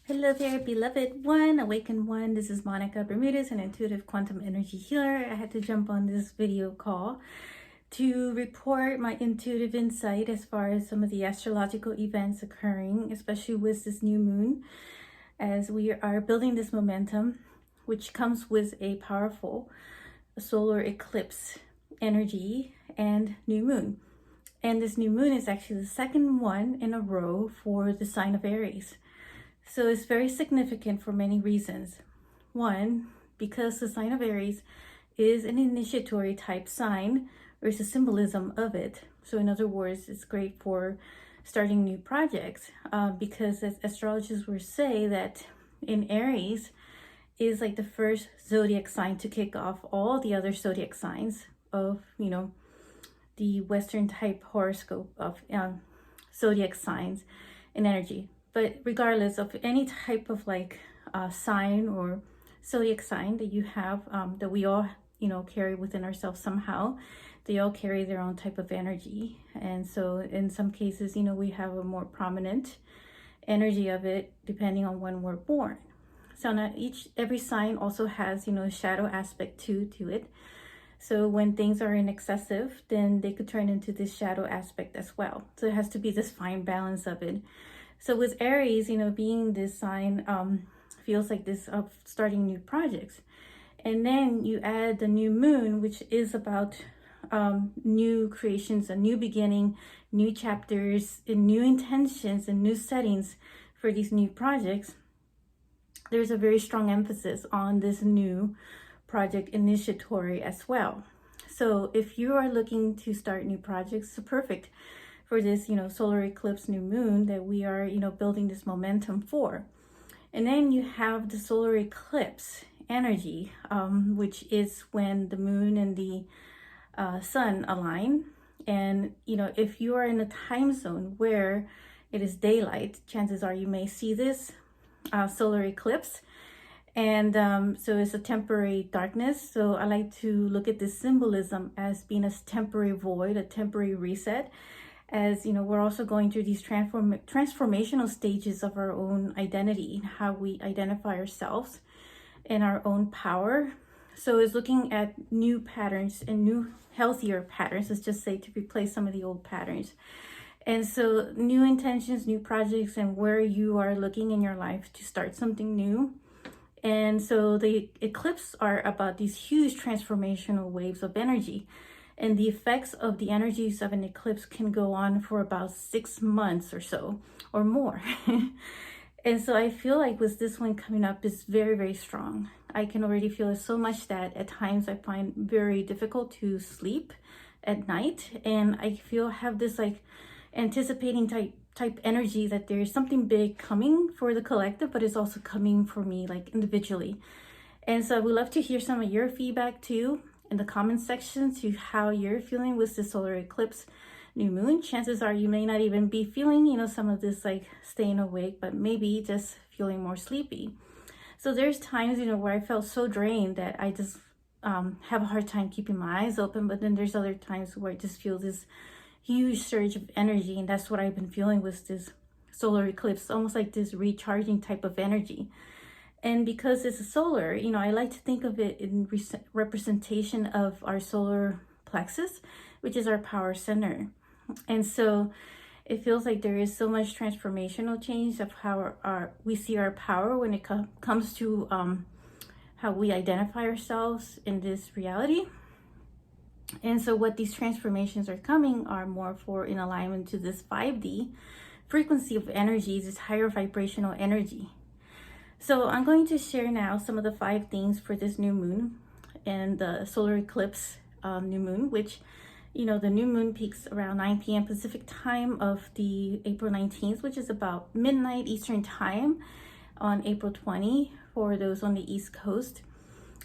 Hello there, beloved one, awakened one. This is Monica Bermudez, an intuitive quantum energy healer. I had to jump on this video call to report my intuitive insight as far as some of the astrological events occurring, especially with this new moon, as we are building this momentum, which comes with a powerful solar eclipse energy and new moon. And this new moon is actually the second one in a row for the sign of Aries. So it's very significant for many reasons. One, because the sign of Aries is an initiatory type sign, or it's a symbolism of it. So in other words, it's great for starting new projects because as astrologers will say that in Aries is like the first zodiac sign to kick off all the other zodiac signs of, the Western type horoscope of zodiac signs and energy. But regardless of any type of sign or zodiac sign that you have, that we all, carry within ourselves somehow, they all carry their own type of energy. And so in some cases, we have a more prominent energy of it depending on when we're born. So now every sign also has, a shadow aspect to it. So when things are in excessive, then they could turn into this shadow aspect as well. So it has to be this fine balance of it. So with Aries, being this sign feels like this of starting new projects. And then you add the new moon, which is about new creations, a new beginning, new chapters, and new intentions and new settings for these new projects. There's a very strong emphasis on this new project initiatory as well. So if you are looking to start new projects, it's perfect for this, solar eclipse new moon that we are, building this momentum for. And then you have the solar eclipse energy, which is when the moon and the sun align. And, if you are in a time zone where it is daylight, chances are you may see this solar eclipse. And so it's a temporary darkness. So I like to look at this symbolism as being a temporary void, a temporary reset. As we're also going through these transformational stages of our own identity, how we identify ourselves and our own power. So it's looking at new patterns and new healthier patterns, let's just say, to replace some of the old patterns. And so new intentions, new projects, and where you are looking in your life to start something new. And so the eclipses are about these huge transformational waves of energy. And the effects of the energies of an eclipse can go on for about 6 months or so, or more. And so I feel like with this one coming up is very, very strong. I can already feel it so much that at times I find very difficult to sleep at night. And I have this anticipating type energy that there's something big coming for the collective, but it's also coming for me individually. And so I would love to hear some of your feedback too in the comment section to how you're feeling with the solar eclipse new moon. Chances are you may not even be feeling, some of this staying awake, but maybe just feeling more sleepy. So there's times, where I felt so drained that I just have a hard time keeping my eyes open. But then there's other times where I just feel this huge surge of energy. And that's what I've been feeling with this solar eclipse, almost like this recharging type of energy. And because it's a solar, I like to think of it in representation of our solar plexus, which is our power center. And so it feels like there is so much transformational change of how we see our power when it comes to how we identify ourselves in this reality. And so what these transformations are coming are more for in alignment to this 5D frequency of energies, this higher vibrational energy. So I'm going to share now some of the 5 things for this new moon and the solar eclipse new moon, which, the new moon peaks around 9 p.m. Pacific time of the April 19th, which is about midnight Eastern time on April 20 for those on the East Coast.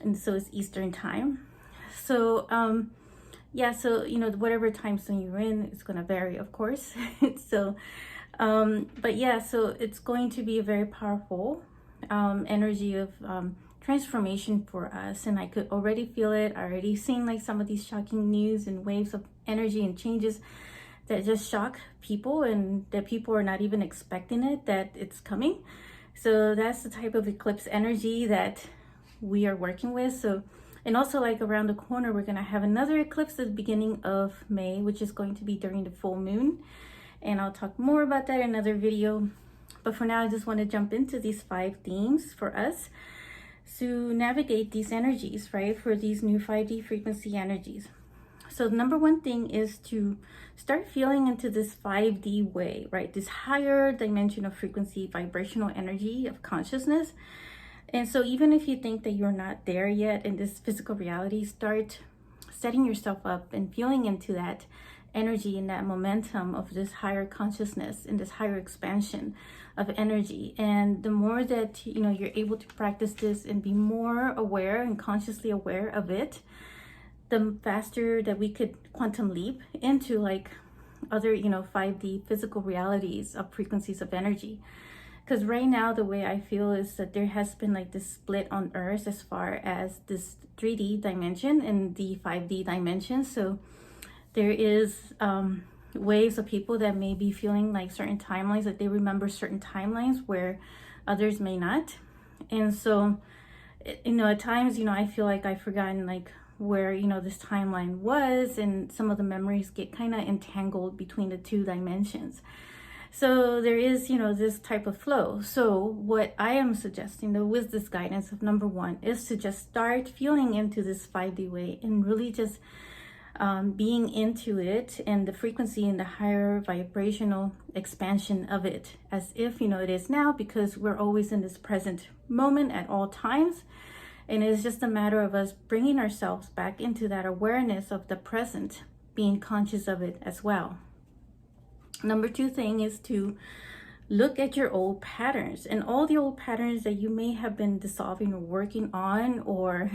And so it's Eastern time. So, whatever time zone you're in, it's going to vary, of course. So it's going to be a very powerful energy of transformation for us. And I could already feel it. I already seen some of these shocking news and waves of energy and changes that just shock people, and that people are not even expecting it, that it's coming. So that's the type of eclipse energy that we are working with. So, and also like around the corner, we're going to have another eclipse at the beginning of May, which is going to be during the full moon. And I'll talk more about that in another video. But for now, I just want to jump into these 5 themes for us to navigate these energies, right? For these new 5D frequency energies. So the number one thing is to start feeling into this 5D way, right? This higher dimension of frequency, vibrational energy of consciousness. And so even if you think that you're not there yet in this physical reality, start setting yourself up and feeling into that energy and that momentum of this higher consciousness and this higher expansion of energy. And the more that you're able to practice this and be more aware and consciously aware of it, the faster that we could quantum leap into like other 5D physical realities of frequencies of energy. Because right now the way I feel is that there has been like this split on Earth as far as this 3D dimension and the 5D dimension. So there is waves of people that may be feeling like certain timelines, that they remember certain timelines where others may not. And so at times I feel like I've forgotten like where this timeline was, and some of the memories get kind of entangled between the 2 dimensions. So there is this type of flow. So what I am suggesting though with this guidance of number 1 is to just start feeling into this 5D way and really just being into it and the frequency and the higher vibrational expansion of it, as if it is now, because we're always in this present moment at all times. And it's just a matter of us bringing ourselves back into that awareness of the present, being conscious of it as well. Number 2 thing is to look at your old patterns and all the old patterns that you may have been dissolving or working on, or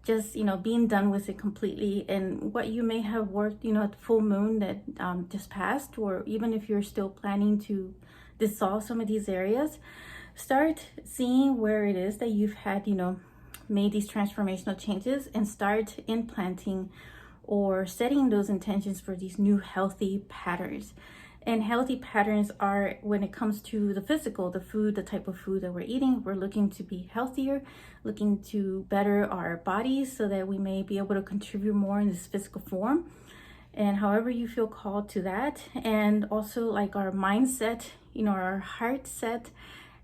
just, being done with it completely. And what you may have worked, at the full moon that just passed, or even if you're still planning to dissolve some of these areas, start seeing where it is that you've had, made these transformational changes, and start implanting or setting those intentions for these new healthy patterns. And healthy patterns are, when it comes to the physical, the food, the type of food that we're eating, we're looking to be healthier, looking to better our bodies so that we may be able to contribute more in this physical form. And however you feel called to that. And also like our mindset, our heart set,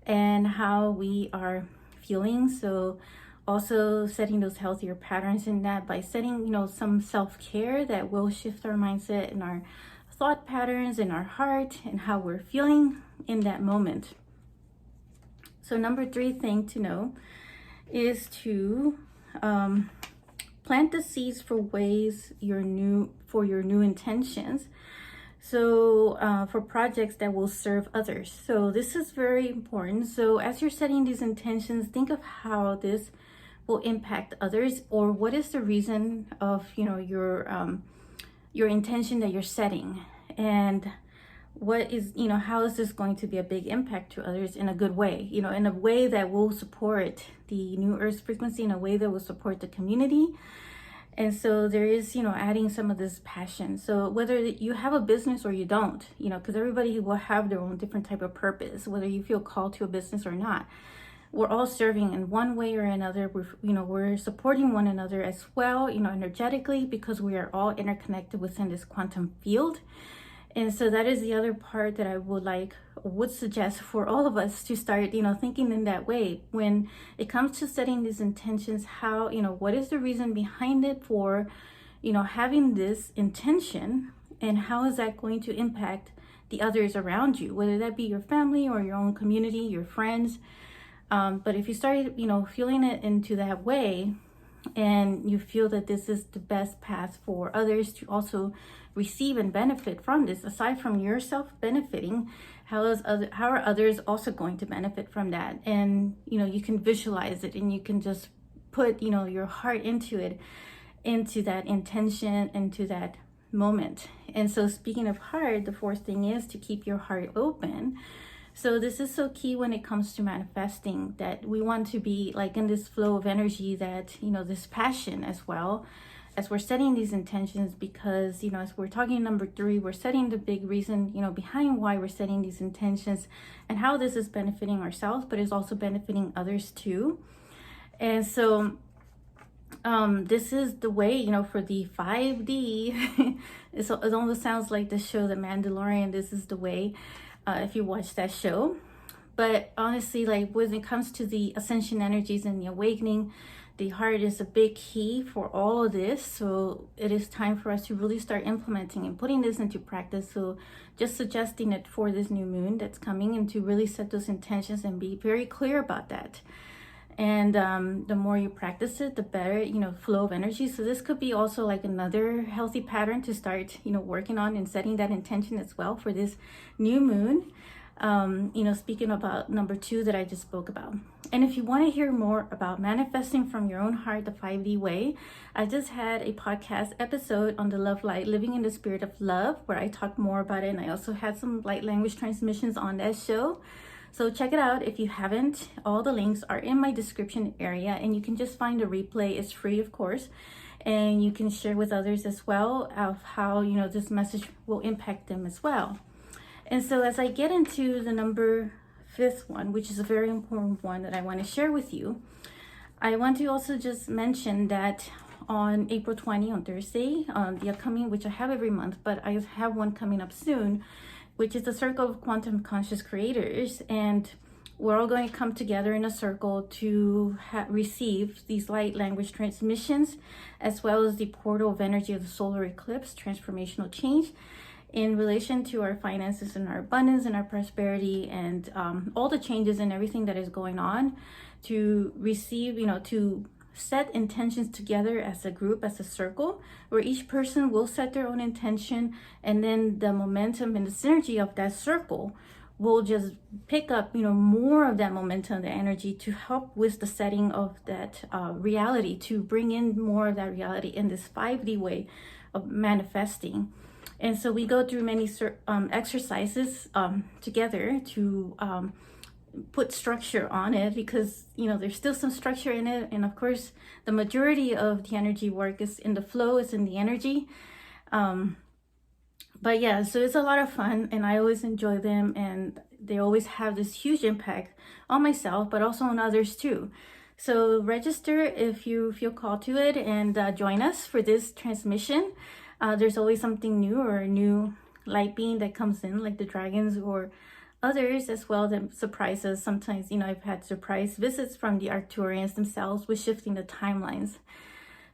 and how we are feeling. So also setting those healthier patterns in that by setting, some self-care that will shift our mindset and our thought patterns in our heart and how we're feeling in that moment. So number 3 thing to know is to plant the seeds for your new intentions. So for projects that will serve others. So this is very important. So as you're setting these intentions, think of how this will impact others, or what is the reason of your intention that you're setting, and what is how is this going to be a big impact to others in a good way, in a way that will support the new earth frequency, in a way that will support the community. And so there is adding some of this passion. So whether you have a business or you don't, because everybody will have their own different type of purpose, whether you feel called to a business or not, we're all serving in one way or another. We're supporting one another as well, energetically, because we are all interconnected within this quantum field. And so that is the other part that I would suggest for all of us to start, thinking in that way. When it comes to setting these intentions, how, what is the reason behind it for, having this intention, and how is that going to impact the others around you, whether that be your family or your own community, your friends. But if you start, feeling it into that way, and you feel that this is the best path for others to also receive and benefit from this, aside from yourself benefiting, how are others also going to benefit from that? And, you can visualize it, and you can just put, your heart into it, into that intention, into that moment. And so speaking of heart, the 4th thing is to keep your heart open. So this is so key when it comes to manifesting, that we want to be like in this flow of energy, that, this passion as well, as we're setting these intentions, because, you know, as we're talking number 3, we're setting the big reason, you know, behind why we're setting these intentions and how this is benefiting ourselves, but is also benefiting others too. And so this is the way, you know, for the 5D. It almost sounds like the show The Mandalorian. This is the way, if you watch that show. But honestly, like when it comes to the ascension energies and the awakening, the heart is a big key for all of this. So it is time for us to really start implementing and putting this into practice. So just suggesting it for this new moon that's coming, and to really set those intentions and be very clear about that. And the more you practice it, the better, you know, flow of energy. So this could be also like another healthy pattern to start, you know, working on and setting that intention as well for this new moon. You know, speaking about number 2 that I just spoke about. And if you want to hear more about manifesting from your own heart the 5D way, I just had a podcast episode on the love light, living in the spirit of love, where I talked more about it. And I also had some light language transmissions on that show. So check it out if you haven't. All the links are in my description area, and you can just find the replay. It's free, of course, and you can share with others as well of how, you know, this message will impact them as well. And so as I get into the number 5th one, which is a very important one that I want to share with you, I want to also just mention that on April 20, on Thursday, the upcoming, which I have every month, but I have one coming up soon, which is the Circle of Quantum Conscious Creators. And we're all going to come together in a circle to receive these light language transmissions, as well as the portal of energy of the solar eclipse, transformational change, in relation to our finances and our abundance and our prosperity, and all the changes and everything that is going on, to receive, you know, to set intentions together as a group, as a circle, where each person will set their own intention, and then the momentum and the synergy of that circle will just pick up, you know, more of that momentum, the energy, to help with the setting of that reality, to bring in more of that reality in this 5D way of manifesting. And so we go through many exercises together to put structure on it, because, you know, there's still some structure in it. And of course, the majority of the energy work is in the flow, is in the energy. But yeah, so it's a lot of fun, and I always enjoy them, and they always have this huge impact on myself, but also on others too. So register if you feel called to it, and join us for this transmission. There's always something new, or a new light being that comes in, like the dragons or others as well, that surprise us. Sometimes, you know, I've had surprise visits from the Arcturians themselves with shifting the timelines.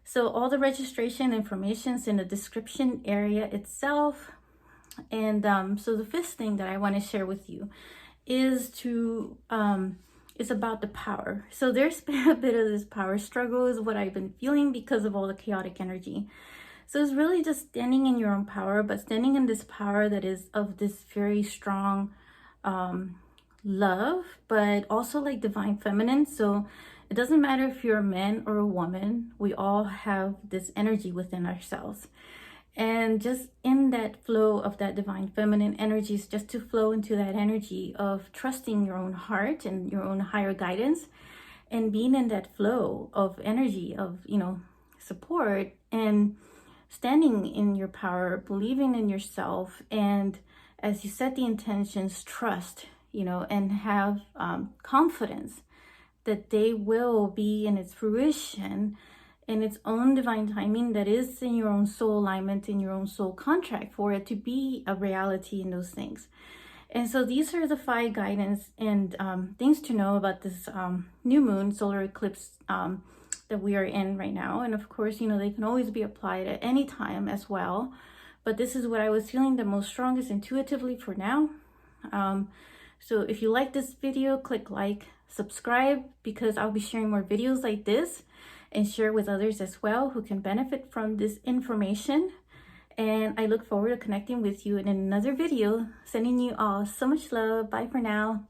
So all the registration information is in the description area itself. And so the 5th thing that I want to share with you is about the power. So there's been a bit of this power struggle, is what I've been feeling, because of all the chaotic energy. So it's really just standing in your own power, but standing in this power that is of this very strong love, but also like divine feminine. So it doesn't matter if you're a man or a woman, we all have this energy within ourselves. And just in that flow of that divine feminine energies, just to flow into that energy of trusting your own heart and your own higher guidance, and being in that flow of energy of, you know, support, and standing in your power, believing in yourself, and as you set the intentions, trust, you know, and have confidence that they will be in its fruition, in its own divine timing, that is in your own soul alignment, in your own soul contract, for it to be a reality in those things. And so these are the 5 guidance and things to know about this new moon solar eclipse that we are in right now. And of course, you know, they can always be applied at any time as well. But this is what I was feeling the most strongest intuitively for now. So if you like this video, click like, subscribe, because I'll be sharing more videos like this, and share with others as well who can benefit from this information. And I look forward to connecting with you in another video. Sending you all so much love. Bye for now.